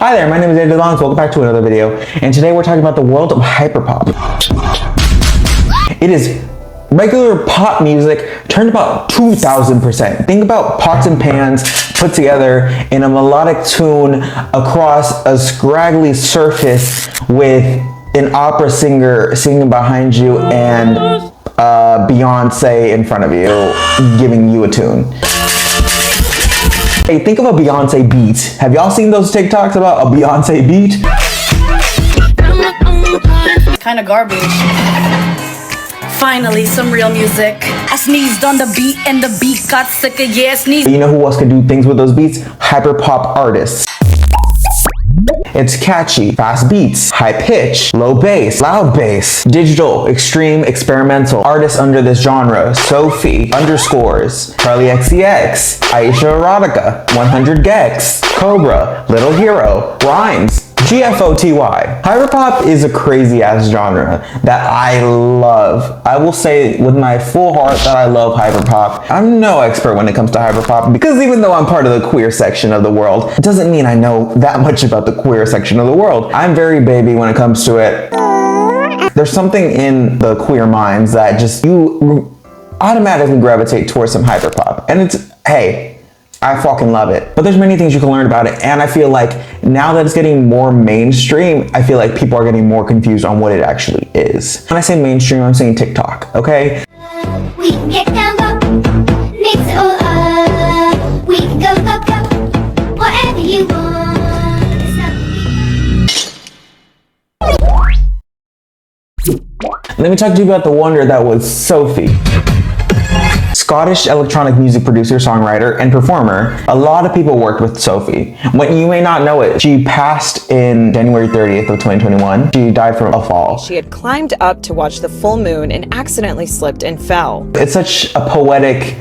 Hi there, my name is ajthebombz. Welcome back to another video, and today we're talking about the world of hyperpop. It is regular pop music turned about 2000%. Think about pots and pans put together in a melodic tune across a scraggly surface with an opera singer singing behind you and Beyonce in front of you giving you a tune. Hey, think of a Beyonce beat. Have y'all seen those TikToks about a Beyonce beat? Kind of garbage. Finally, some real music. I sneezed on the beat and the beat got sicker. Yeah, sneeze. You know who else can do things with those beats? Hyperpop artists. It's catchy, fast beats, high pitch, low bass, loud bass, digital, extreme, experimental. Artists under this genre: Sophie, Underscores, Charlie XCX, Aisha Erotica, 100 Gex, Cobra, Little Hero, Rhymes, GFOTY. Hyperpop is a crazy ass genre that I love. I will say with my full heart that I love hyperpop. I'm no expert when it comes to hyperpop because even though I'm part of the queer section of the world, it doesn't mean I know that much about the queer section of the world. I'm very baby when it comes to it. There's something in the queer minds that just you automatically gravitate towards some hyperpop, and it's, hey, I fucking love it. But there's many things you can learn about it, and I feel like now that it's getting more mainstream, I feel like people are getting more confused on what it actually is. When I say mainstream, I'm saying TikTok, okay? We can get down, go, mix it all up. We can go, go, go, whatever you want. Let me talk to you about the wonder that was Sophie. Scottish electronic music producer, songwriter, and performer. A lot of people worked with Sophie. When you may not know it, she passed in January 30th of 2021. She died from a fall. She had climbed up to watch the full moon and accidentally slipped and fell. It's such a poetic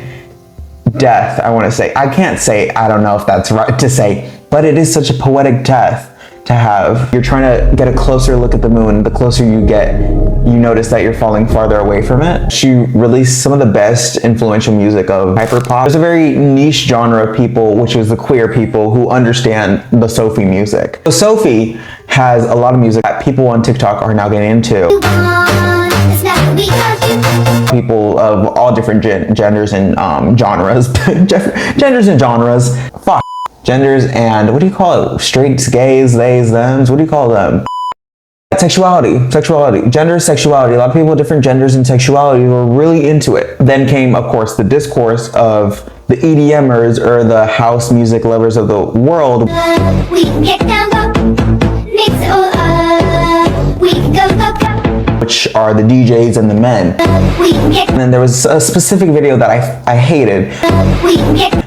death, I want to say. I can't say, I don't know if that's right to say, but it is such a poetic death to have. You're trying to get a closer look at the moon. The closer you get, you notice that you're falling farther away from it. She released some of the best influential music of hyperpop. There's a very niche genre of people, which is the queer people who understand the Sophie music. So Sophie has a lot of music that people on TikTok are now getting into. People of all different genders and genres. Genders and genres. Fuck. Genders and, what do you call it? Straights, gays, theys, thems, what do you call them? Sexuality, gender, sexuality. A lot of people with different genders and sexuality were really into it. Then came, of course, the discourse of the EDMers, or the house music lovers of the world. We can get down, go, mix it all up. We can go, go, go. Which are the DJs and the men. And then there was a specific video that I hated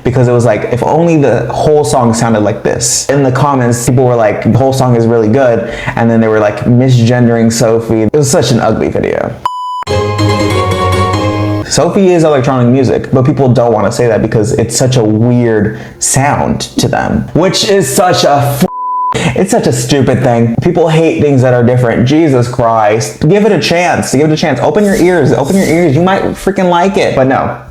because it was like, if only the whole song sounded like this. In the comments, people were like, the whole song is really good, and then they were like misgendering Sophie. It was such an ugly video. Sophie is electronic music, but people don't want to say that because it's such a weird sound to them, which is such a it's such a stupid thing. People hate things that are different. Jesus Christ. Give it a chance. Give it a chance. Open your ears. Open your ears. You might freaking like it. But no.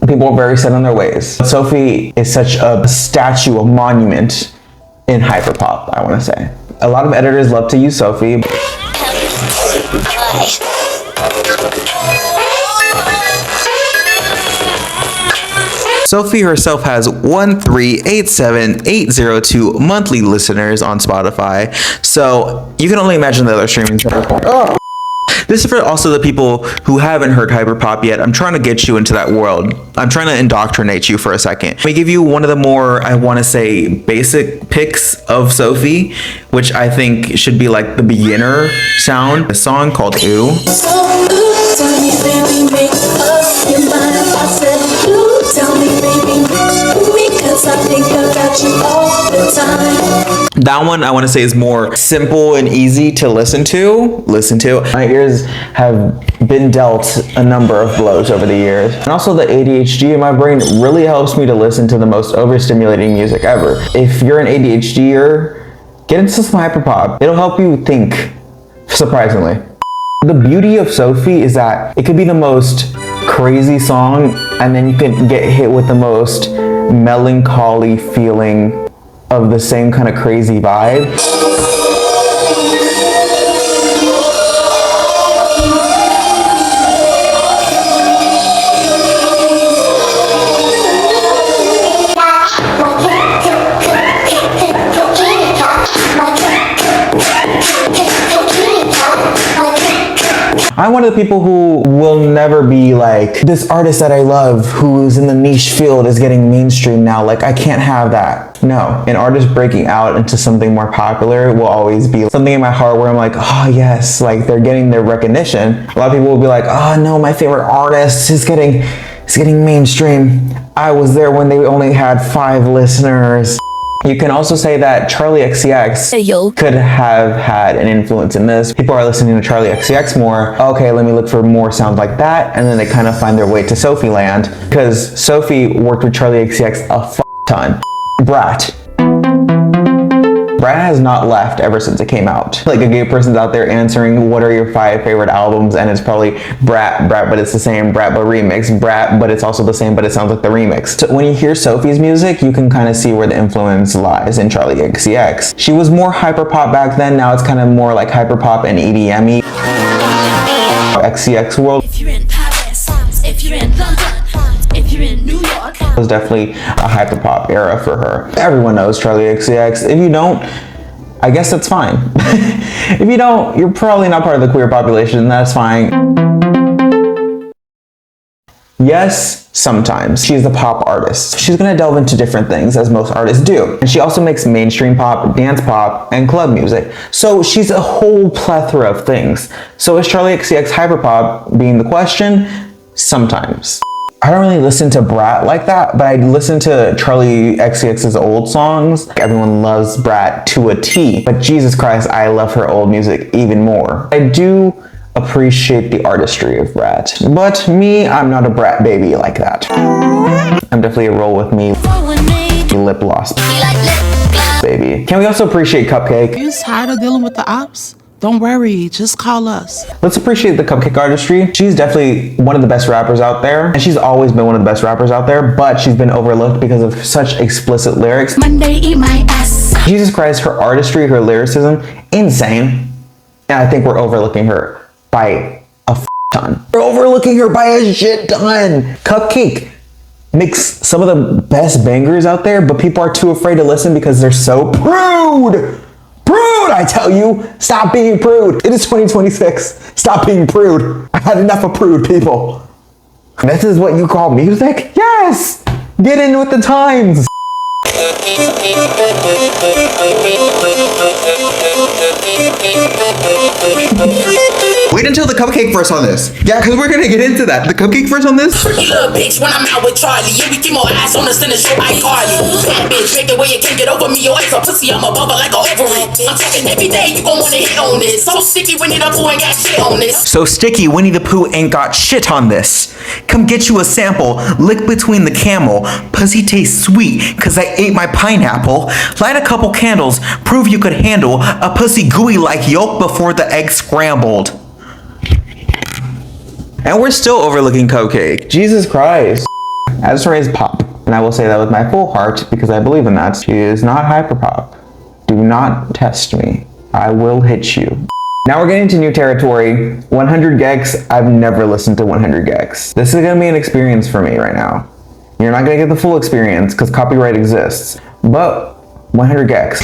People are very set on their ways. Sophie is such a statue, a monument in hyperpop, I want to say. A lot of editors love to use Sophie. Sophie herself has 1387802 monthly listeners on Spotify, so you can only imagine the other streaming platforms. Oh. This is for also the people who haven't heard hyperpop yet. I'm trying to get you into that world. I'm trying to indoctrinate you for a second. Let me give you one of the more, I want to say, basic picks of Sophie, which I think should be like the beginner sound. A song called Ew. That one I want to say is more simple and easy to listen to. My ears have been dealt a number of blows over the years. And also the ADHD in my brain really helps me to listen to the most overstimulating music ever. If you're an ADHDer, get into some hyperpop. It'll help you think, surprisingly. The beauty of Sophie is that it could be the most crazy song, and then you can get hit with the most melancholy feeling of the same kind of crazy vibe. I'm one of the people who will never be like, this artist that I love who's in the niche field is getting mainstream now. Like, I can't have that. No, an artist breaking out into something more popular will always be something in my heart where I'm like, oh yes, like they're getting their recognition. A lot of people will be like, oh no, my favorite artist is getting mainstream. I was there when they only had 5 listeners. You can also say that Charlie XCX could have had an influence in this. People are listening to Charlie XCX more. Okay, let me look for more sounds like that. And then they kind of find their way to Sophie land because Sophie worked with Charlie XCX a ton. Brat has not left ever since it came out. Like a gay person's out there answering what are your 5 favorite albums, and it's probably Brat, but it's the same, Brat but remix, Brat but it's also the same but it sounds like the remix. So when you hear Sophie's music, you can kind of see where the influence lies in Charlie XCX. She was more hyperpop back then, now it's kind of more like hyperpop and EDM-y. XCX world. If you're in Paris, if you're in London, if you're in New York, was definitely a hyperpop era for her. Everyone knows Charlie XCX. If you don't, I guess that's fine. If you don't, you're probably not part of the queer population, that's fine. Yes, sometimes. She's a pop artist. She's gonna delve into different things, as most artists do. And she also makes mainstream pop, dance pop, and club music. So she's a whole plethora of things. So is Charlie XCX hyperpop being the question? Sometimes. I don't really listen to Brat like that, but I listen to Charlie XCX's old songs. Everyone loves Brat to a T, but Jesus Christ, I love her old music even more. I do appreciate the artistry of Brat, but me, I'm not a Brat baby like that. I'm definitely a roll with me, lip gloss baby. Can we also appreciate Cupcake? You tired of dealing with the ops? Don't worry, just call us. Let's appreciate the Cupcake artistry. She's definitely one of the best rappers out there, and she's always been one of the best rappers out there, but she's been overlooked because of such explicit lyrics. Monday eat my ass. Jesus Christ, her artistry, her lyricism, insane. And I think we're overlooking her by a ton. We're overlooking her by a shit ton. Cupcake makes some of the best bangers out there, but people are too afraid to listen because they're so prude. Prude, I tell you, stop being prude. It is 2026. Stop being prude. I had enough of prude people. This is what you call music? Yes! Get in with the times. Wait until the Cupcake verse on this. Yeah, because we're gonna get into that. The Cupcake verse on this? Freaky little bitch when I'm out with Charlie. Yeah, we keep more ass on us than a show I Carly. Bad bitch, make the way you can't get over me. Your ass a pussy, I'm a bubble like an ovary. I'm talking every day, you gon' wanna hit on this. So sticky, Winnie the Pooh ain't got shit on this. So sticky, Winnie the Pooh ain't got shit on this. Come get you a sample, lick between the camel. Pussy tastes sweet, cause I ate my pineapple. Light a couple candles, prove you could handle a pussy gooey like yolk before the egg scrambled. And we're still overlooking Cupcake. Jesus Christ. Azra is pop, and I will say that with my full heart because I believe in that. She is not hyperpop. Do not test me. I will hit you. Now we're getting to new territory. 100 gex. I've never listened to 100 gex. This is gonna be an experience for me right now. You're not gonna get the full experience because copyright exists, but 100 gex.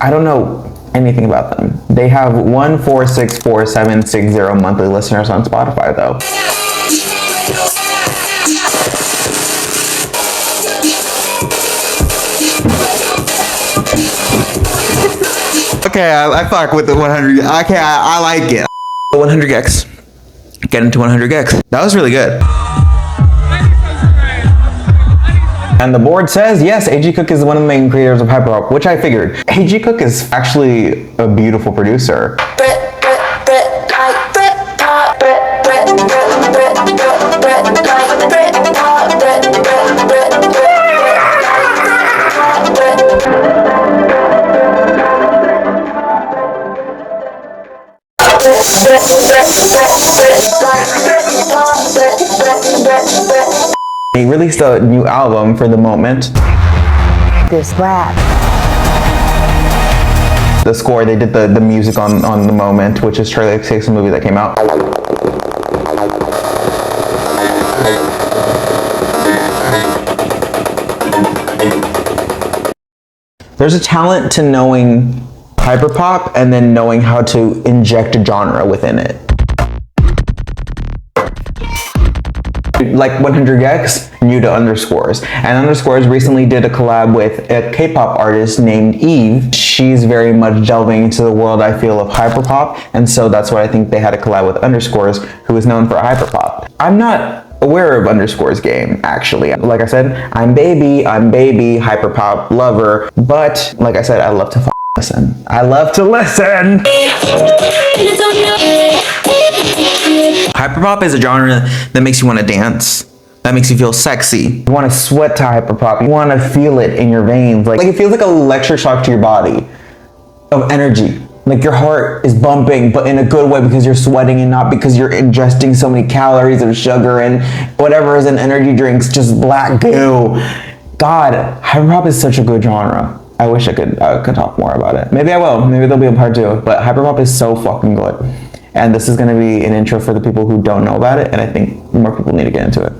I don't know anything about them. They have 1464760 monthly listeners on Spotify though. Okay, I fuck with the 100. Okay, I like it. 100 gex. Get into 100 gex. That was really good. And the board says, yes, AG Cook is one of the main creators of hyperpop, which I figured. AG Cook is actually a beautiful producer. He released a new album for the moment. this rap. The score, they did the music on The Moment, which is Charlie XCX's movie that came out. There's a talent to knowing hyperpop and then knowing how to inject a genre within it. Like 100 Gex, new to Underscores. And Underscores recently did a collab with a K-pop artist named Eve. She's very much delving into the world, I feel, of hyperpop, and so that's why I think they had a collab with Underscores, who is known for hyperpop. I'm not aware of Underscores game, actually. Like I said, I'm baby, hyperpop lover, but like I said, I love to listen. I love to listen! Hyperpop is a genre that makes you want to dance, that makes you feel sexy. You want to sweat to hyperpop, you want to feel it in your veins. Like it feels like an electric shock to your body of energy. Like your heart is bumping, but in a good way because you're sweating and not because you're ingesting so many calories of sugar and whatever is in energy drinks, just black goo. God, hyperpop is such a good genre. I wish I could talk more about it. Maybe I will. Maybe there'll be a part 2. But hyperpop is so fucking good. And this is going to be an intro for the people who don't know about it, and I think more people need to get into it.